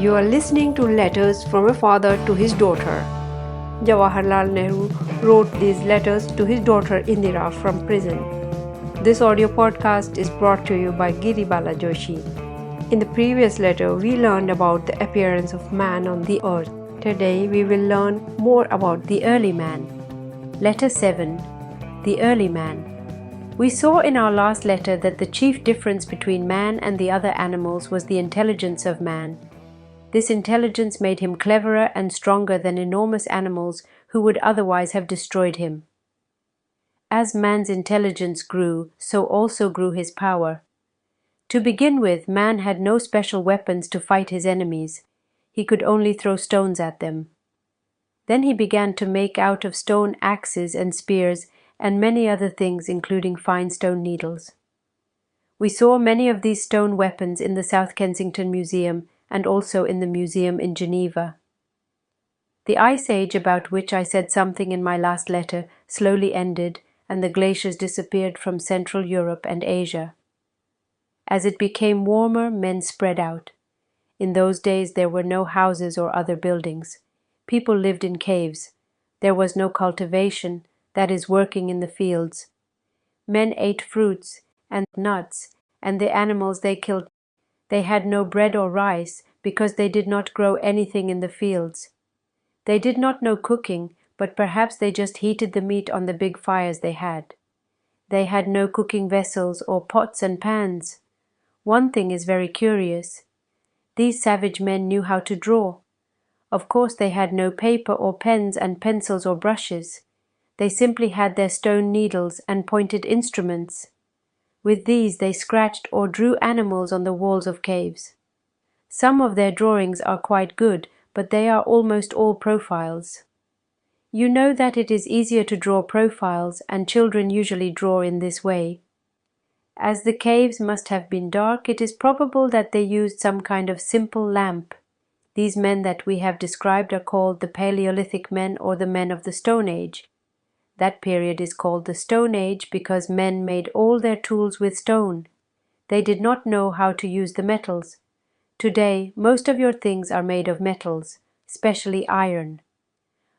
You are listening to Letters from a Father to His Daughter. Jawaharlal Nehru wrote these letters to his daughter Indira from prison. This audio podcast is brought to you by Giribala Joshi. In the previous letter, we learned about the appearance of man on the earth. Today, we will learn more about the early man. Letter 7. The Early Man. We saw in our last letter that the chief difference between man and the other animals was the intelligence of man. This intelligence made him cleverer and stronger than enormous animals who would otherwise have destroyed him. As man's intelligence grew, so also grew his power. To begin with, man had no special weapons to fight his enemies. He could only throw stones at them. Then he began to make out of stone axes and spears and many other things, including fine stone needles. We saw many of these stone weapons in the South Kensington Museum and also in the museum in Geneva. The Ice Age, about which I said something in my last letter, slowly ended, and the glaciers disappeared from Central Europe and Asia. As it became warmer, men spread out. In those days there were no houses or other buildings. People lived in caves. There was no cultivation, that is, working in the fields. Men ate fruits and nuts, and the animals they killed. They had no bread or rice, because they did not grow anything in the fields. They did not know cooking, but perhaps they just heated the meat on the big fires they had. They had no cooking vessels or pots and pans. One thing is very curious. These savage men knew how to draw. Of course they had no paper or pens and pencils or brushes. They simply had their stone needles and pointed instruments. With these they scratched or drew animals on the walls of caves. Some of their drawings are quite good, but they are almost all profiles. You know that it is easier to draw profiles, and children usually draw in this way. As the caves must have been dark, it is probable that they used some kind of simple lamp. These men that we have described are called the Paleolithic men or the men of the Stone Age. That period is called the Stone Age because men made all their tools with stone. They did not know how to use the metals. Today, most of your things are made of metals, especially iron.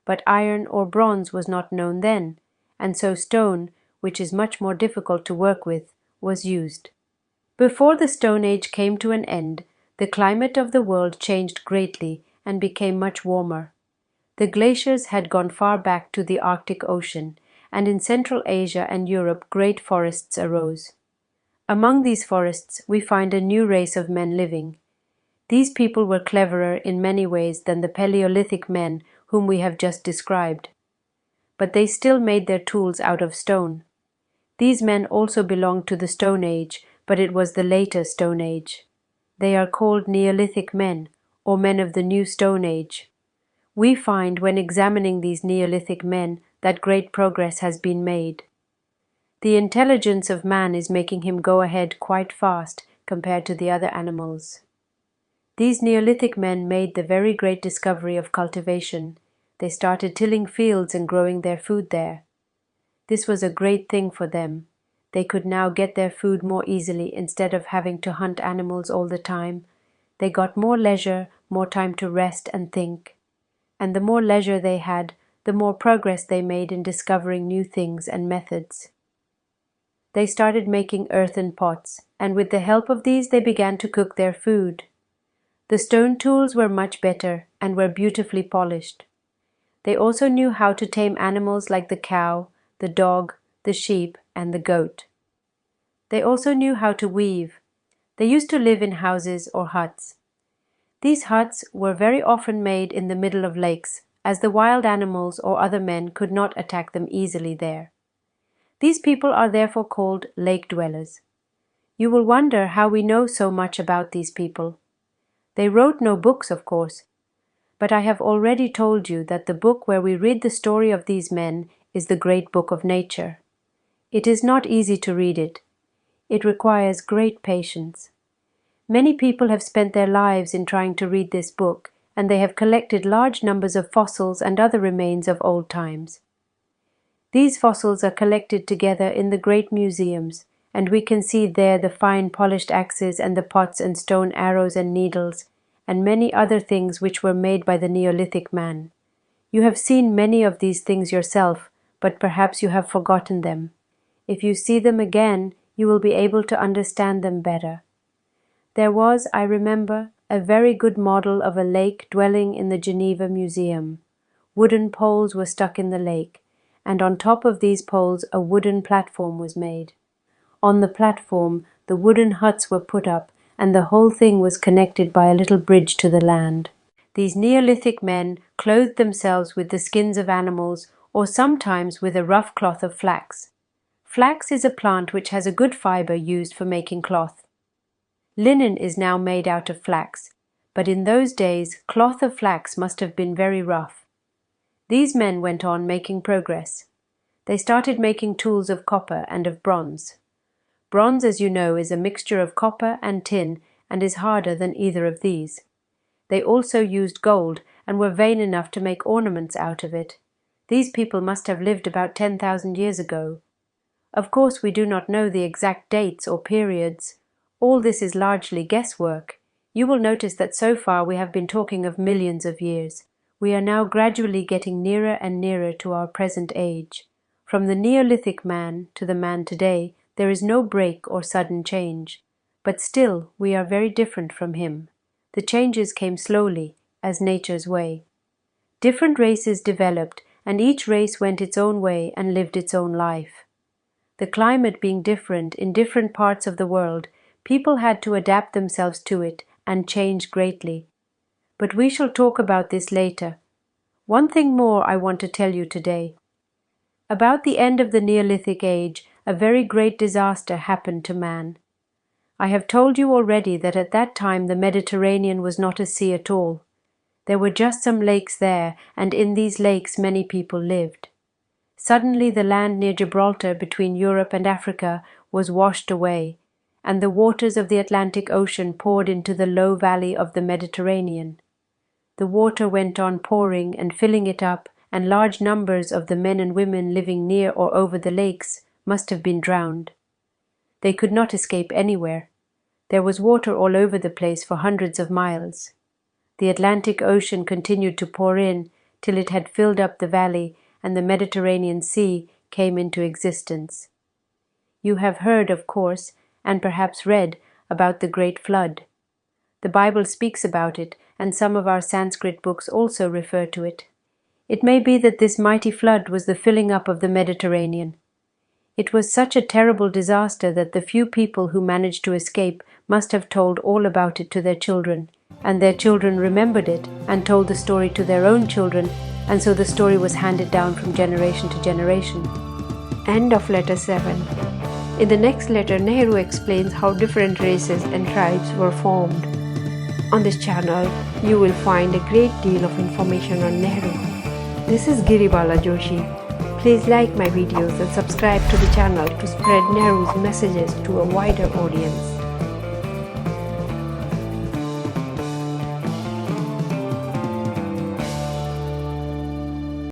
But iron or bronze was not known then, and so stone, which is much more difficult to work with, was used. Before the Stone Age came to an end, the climate of the world changed greatly and became much warmer. The glaciers had gone far back to the Arctic Ocean, and in Central Asia and Europe great forests arose. Among these forests we find a new race of men living. These people were cleverer in many ways than the Paleolithic men whom we have just described. But they still made their tools out of stone. These men also belonged to the Stone Age, but it was the later Stone Age. They are called Neolithic men, or men of the New Stone Age. We find, when examining these Neolithic men, that great progress has been made. The intelligence of man is making him go ahead quite fast compared to the other animals. These Neolithic men made the very great discovery of cultivation. They started tilling fields and growing their food there. This was a great thing for them. They could now get their food more easily instead of having to hunt animals all the time. They got more leisure, more time to rest and think. And the more leisure they had, the more progress they made in discovering new things and methods. They started making earthen pots, and with the help of these they began to cook their food. The stone tools were much better and were beautifully polished. They also knew how to tame animals like the cow, the dog, the sheep, and the goat. They also knew how to weave. They used to live in houses or huts. These huts were very often made in the middle of lakes, as the wild animals or other men could not attack them easily there. These people are therefore called lake dwellers. You will wonder how we know so much about these people. They wrote no books, of course, but I have already told you that the book where we read the story of these men is the great book of nature. It is not easy to read it. It requires great patience. Many people have spent their lives in trying to read this book, and they have collected large numbers of fossils and other remains of old times. These fossils are collected together in the great museums, and we can see there the fine polished axes and the pots and stone arrows and needles, and many other things which were made by the Neolithic man. You have seen many of these things yourself, but perhaps you have forgotten them. If you see them again, you will be able to understand them better. There was, I remember, a very good model of a lake dwelling in the Geneva Museum. Wooden poles were stuck in the lake, and on top of these poles a wooden platform was made. On the platform, the wooden huts were put up, and the whole thing was connected by a little bridge to the land. These Neolithic men clothed themselves with the skins of animals, or sometimes with a rough cloth of flax. Flax is a plant which has a good fiber used for making cloth. Linen is now made out of flax, but in those days cloth of flax must have been very rough. These men went on making progress. They started making tools of copper and of bronze. Bronze, as you know, is a mixture of copper and tin and is harder than either of these. They also used gold and were vain enough to make ornaments out of it. These people must have lived about 10,000 years ago. Of course, we do not know the exact dates or periods. All this is largely guesswork. You will notice that so far we have been talking of millions of years. We are now gradually getting nearer and nearer to our present age. From the Neolithic man to the man today, there is no break or sudden change. But still, we are very different from him. The changes came slowly, as nature's way. Different races developed, and each race went its own way and lived its own life. The climate being different in different parts of the world, people had to adapt themselves to it and change greatly. But we shall talk about this later. One thing more I want to tell you today. About the end of the Neolithic Age, a very great disaster happened to man. I have told you already that at that time the Mediterranean was not a sea at all. There were just some lakes there, and in these lakes many people lived. Suddenly the land near Gibraltar between Europe and Africa was washed away, and the waters of the Atlantic Ocean poured into the low valley of the Mediterranean. The water went on pouring and filling it up, and large numbers of the men and women living near or over the lakes must have been drowned. They could not escape anywhere. There was water all over the place for hundreds of miles. The Atlantic Ocean continued to pour in till it had filled up the valley, and the Mediterranean Sea came into existence. You have heard, of course, and perhaps read, about the Great Flood. The Bible speaks about it, and some of our Sanskrit books also refer to it. It may be that this mighty flood was the filling up of the Mediterranean. It was such a terrible disaster that the few people who managed to escape must have told all about it to their children, and their children remembered it and told the story to their own children, and so the story was handed down from generation to generation. End of letter 7. In the next letter, Nehru explains how different races and tribes were formed. On this channel, you will find a great deal of information on Nehru. This is Giribala Joshi. Please like my videos and subscribe to the channel to spread Nehru's messages to a wider audience.